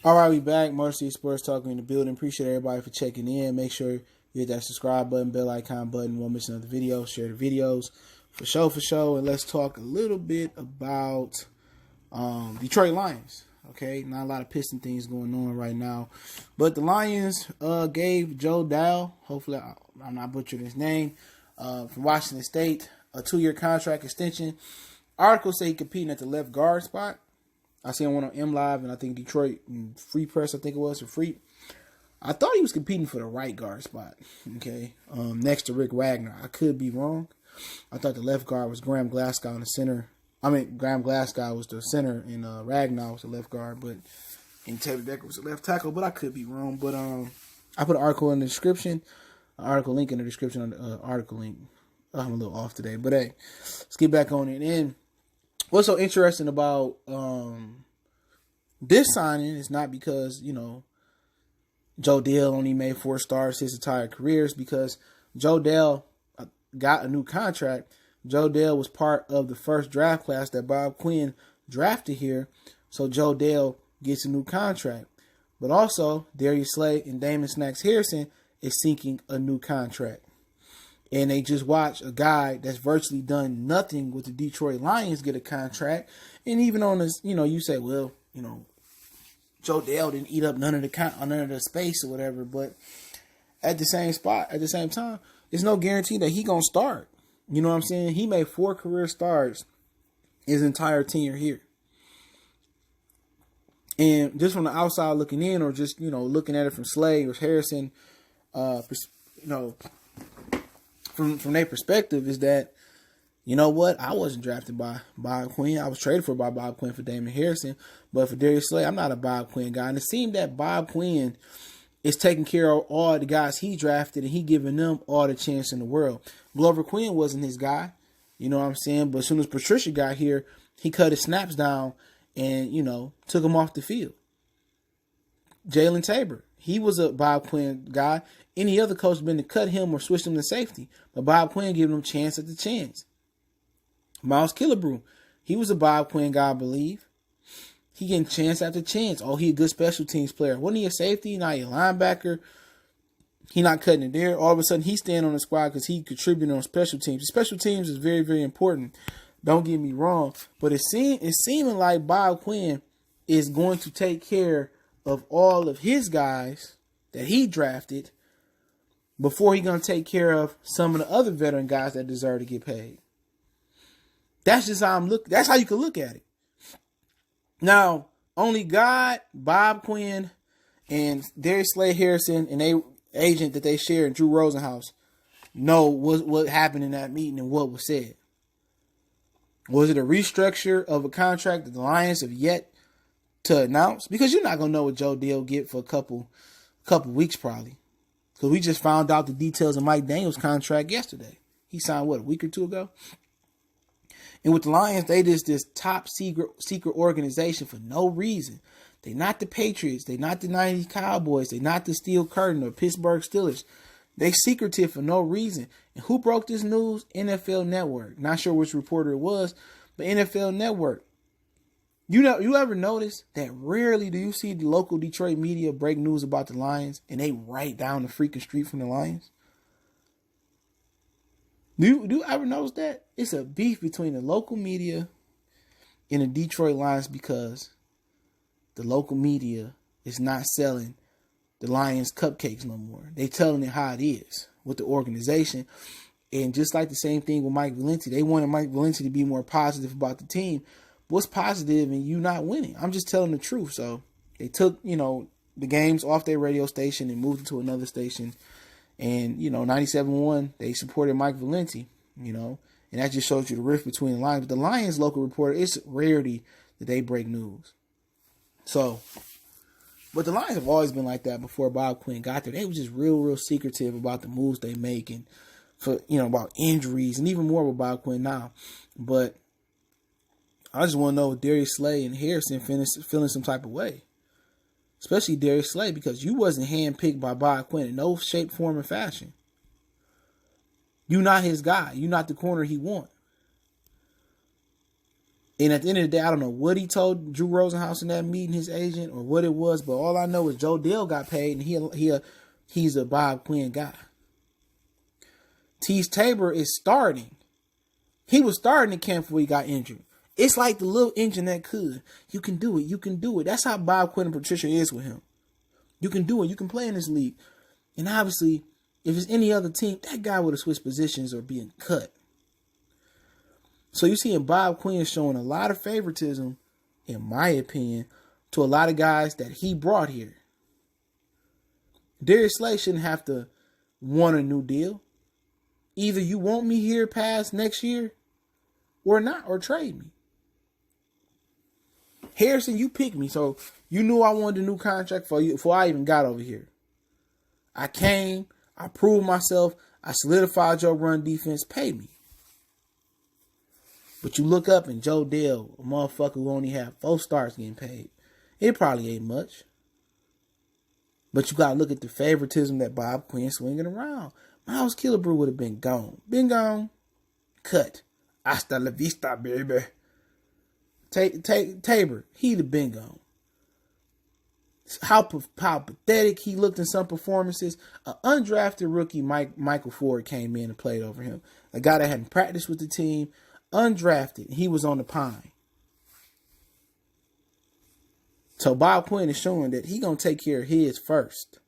All right, we back. Mercy Sports Talking in the building. Appreciate everybody for checking in. Make sure you hit that subscribe button, bell icon button. Won't miss another video. Share the videos for sure. And let's talk a little bit about Detroit Lions. Okay, not a lot of Piston things going on right now, but the Lions gave Joe Dahl, hopefully I'm not butchering his name, from Washington State, a 2-year contract extension. Articles say he's competing at the left guard spot. I seen one on M Live, and I think Detroit Free Press, I think it was, or Free. I thought he was competing for the right guard spot, okay, next to Rick Wagner. I could be wrong. I thought the left guard was Graham Glasgow in the center. Graham Glasgow was the center, and Ragnar was the left guard, and Teddy Becker was the left tackle, but I could be wrong. But I put an article in the description, article link in the description on the article link. I'm a little off today, but hey, let's get back on it. And what's so interesting about this signing is not because, Joe Dahl only made 4 stars his entire career. It's because Joe Dahl got a new contract. Joe Dahl was part of the first draft class that Bob Quinn drafted here. So Joe Dahl gets a new contract. But also, Darius Slay and Damon Snacks Harrison is seeking a new contract. And they just watch a guy that's virtually done nothing with the Detroit Lions get a contract. And even on this, you say, well, Joe Dahl didn't eat up none of the space or whatever. But at the same time, there's no guarantee that he gonna start. You know what I'm saying? He made 4 career starts his entire tenure here. And just from the outside looking in, or just, looking at it from Slay or Harrison, from their perspective, is that, you know what? I wasn't drafted by Bob Quinn. I was traded for by Bob Quinn for Damon Harrison. But for Darius Slay, I'm not a Bob Quinn guy. And it seemed that Bob Quinn is taking care of all the guys he drafted, and he giving them all the chance in the world. Glover Quinn wasn't his guy, you know what I'm saying? But as soon as Patricia got here, he cut his snaps down and, took him off the field. Jalen Tabor, he was a Bob Quinn guy. Any other coach been to cut him or switch him to safety. But Bob Quinn giving him chance at the chance. Miles Killebrew, he was a Bob Quinn guy, I believe. He getting chance after chance. Oh, he a good special teams player. Wasn't he a safety? Now he a linebacker. He not cutting it there. All of a sudden, he's staying on the squad because he contributed on special teams. Special teams is very, very important. Don't get me wrong. But it's seeming like Bob Quinn is going to take care of all of his guys that he drafted before he going to take care of some of the other veteran guys that deserve to get paid. That's just how I'm looking. That's how you can look at it. Now, only God, Bob Quinn, and Darius Slay Harrison and their agent that they share, Drew Rosenhaus, know what happened in that meeting and what was said. Was it a restructure of a contract that the Lions have yet to announce? Because you're not gonna know what Joe Dahl get for a couple weeks probably. Because we just found out the details of Mike Daniels' contract yesterday. He signed a week or 2 ago. And with the Lions, they just this top secret organization for no reason. They not the Patriots. They not the 90s Cowboys. They not the Steel Curtain or Pittsburgh Steelers. They secretive for no reason. And who broke this news? NFL Network. Not sure which reporter it was, but NFL Network. You ever notice that rarely do you see the local Detroit media break news about the Lions and they right down the freaking street from the Lions? Do you ever notice that? It's a beef between the local media and the Detroit Lions because the local media is not selling the Lions cupcakes no more. They telling it how it is with the organization. And just like the same thing with Mike Valenti, they wanted Mike Valenti to be more positive about the team. What's positive in you not winning? I'm just telling the truth. So they took, the games off their radio station and moved it to another station. And, 97.1, they supported Mike Valenti, and that just shows you the rift between the Lions. But the Lions local reporter, it's rarity that they break news. So, but the Lions have always been like that before Bob Quinn got there. They were just real secretive about the moves they make and for, about injuries and even more with Bob Quinn now. But I just want to know if Darius Slay and Harrison feeling some type of way. Especially Darius Slay, because you wasn't handpicked by Bob Quinn in no shape, form, or fashion. You not his guy. You not the corner he want. And at the end of the day, I don't know what he told Drew Rosenhaus in that meeting, his agent, or what it was, but all I know is Joe Dahl got paid, and he's a Bob Quinn guy. Tease Tabor is starting. He was starting in camp before he got injured. It's like the little engine that could. You can do it. You can do it. That's how Bob Quinn and Patricia is with him. You can do it. You can play in this league. And obviously, if it's any other team, that guy would have switched positions or being cut. So you're seeing Bob Quinn showing a lot of favoritism, in my opinion, to a lot of guys that he brought here. Darius Slay shouldn't have to want a new deal. Either you want me here past next year or not, or trade me. Harrison, you picked me, so you knew I wanted a new contract for you before I even got over here. I came, I proved myself, I solidified your run defense, pay me. But you look up and Joe Dahl, a motherfucker who only had 4 starts getting paid. It probably ain't much. But you got to look at the favoritism that Bob Quinn swinging around. Miles Killebrew would have been gone. Been gone. Cut. Hasta la vista, baby. Tabor, he'd have been gone. How pathetic he looked in some performances. An undrafted rookie, Michael Ford, came in and played over him. A guy that hadn't practiced with the team. Undrafted. He was on the pine. So Bob Quinn is showing that he going to take care of his first.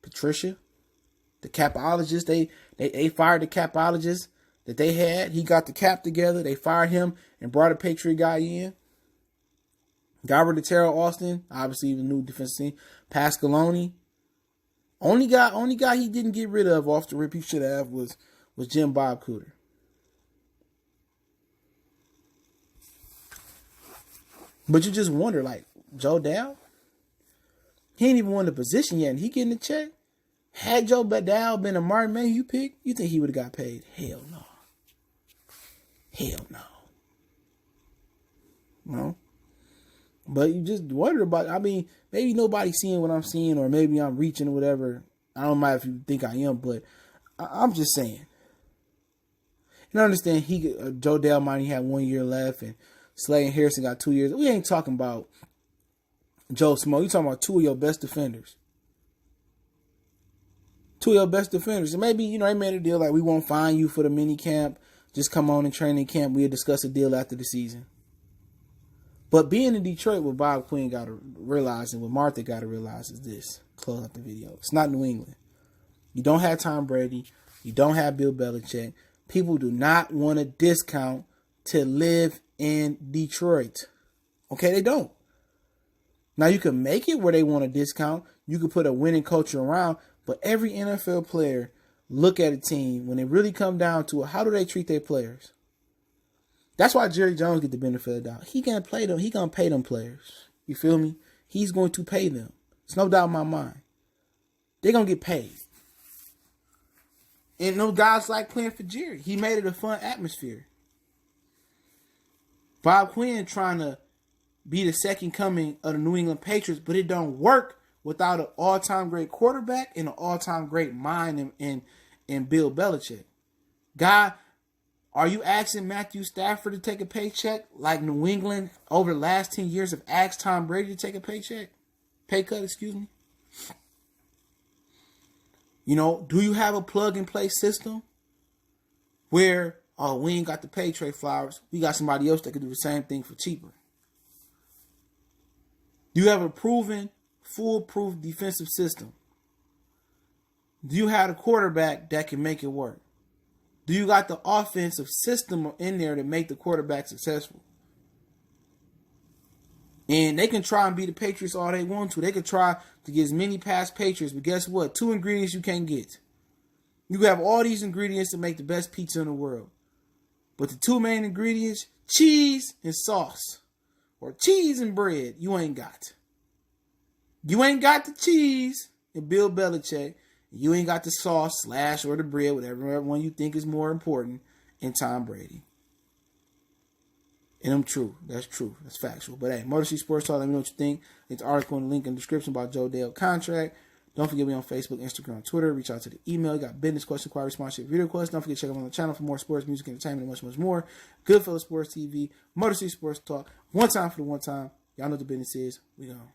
Patricia, the capologist, they fired the capologist that they had. He got the cap together. They fired him and brought a Patriot guy in. Got rid of Terrell Austin, obviously the new defensive team. Pascaloni. Only guy he didn't get rid of off the rip he should have was Jim Bob Cooter. But you just wonder, like, Joe Dahl? He ain't even won the position yet, and he getting a check? Had Joe Dahl been a Martin Mayhew pick, you think he would have got paid? Hell no. Hell no. No. But you just wonder about, I mean, maybe nobody's seeing what I'm seeing, or maybe I'm reaching or whatever. I don't mind if you think I am, but I'm just saying. And I understand Joe Dahl might only have 1 year left, and Slay and Harrison got 2 years. We ain't talking about Joe Smo. You talking about 2 of your best defenders. 2 of your best defenders. And maybe, they made a deal like, we won't fine you for the mini camp. Just come on in training camp. We'll discuss a deal after the season. But being in Detroit, what Bob Quinn got to realize and what Martha got to realize is this. Close out the video. It's not New England. You don't have Tom Brady. You don't have Bill Belichick. People do not want a discount to live in Detroit. Okay, they don't. Now, you can make it where they want a discount. You can put a winning culture around. But every NFL player look at a team, when it really come down to it, how do they treat their players? That's why Jerry Jones get the benefit of the doubt. He gonna play them. He gonna pay them players. You feel me? He's going to pay them. There's no doubt in my mind. They're gonna get paid. And no guys like playing for Jerry. He made it a fun atmosphere. Bob Quinn trying to be the second coming of the New England Patriots, but it don't work without an all-time great quarterback and an all-time great mind in Bill Belichick. Guy, are you asking Matthew Stafford to take a paycheck like New England over the last 10 years have asked Tom Brady to take a paycheck? Pay cut, excuse me. Do you have a plug-and-play system where, we ain't got to pay Trey Flowers. We got somebody else that can do the same thing for cheaper. Do you have a proven, foolproof defensive system? Do you have a quarterback that can make it work? Do you got the offensive system in there to make the quarterback successful? And they can try and beat the Patriots all they want to. They can try to get as many past Patriots, but guess what? 2 ingredients you can't get. You have all these ingredients to make the best pizza in the world. But the 2 main ingredients, cheese and sauce. Or cheese and bread, you ain't got. You ain't got the cheese and Bill Belichick. You ain't got the sauce / or the bread, whatever one you think is more important, in Tom Brady. And I'm true. That's true. That's factual. But hey, Motor City Sports Talk, let me know what you think. It's an article in the link in the description about Joe Dahl contract. Don't forget we on Facebook, Instagram, Twitter. Reach out to the email. You got business question, inquiry, sponsorship, video requests. Don't forget to check out on the channel for more sports, music, entertainment, and much, much more. Goodfellas Sports TV, Motor City Sports Talk. One time for the one time. Y'all know what the business is. We gone.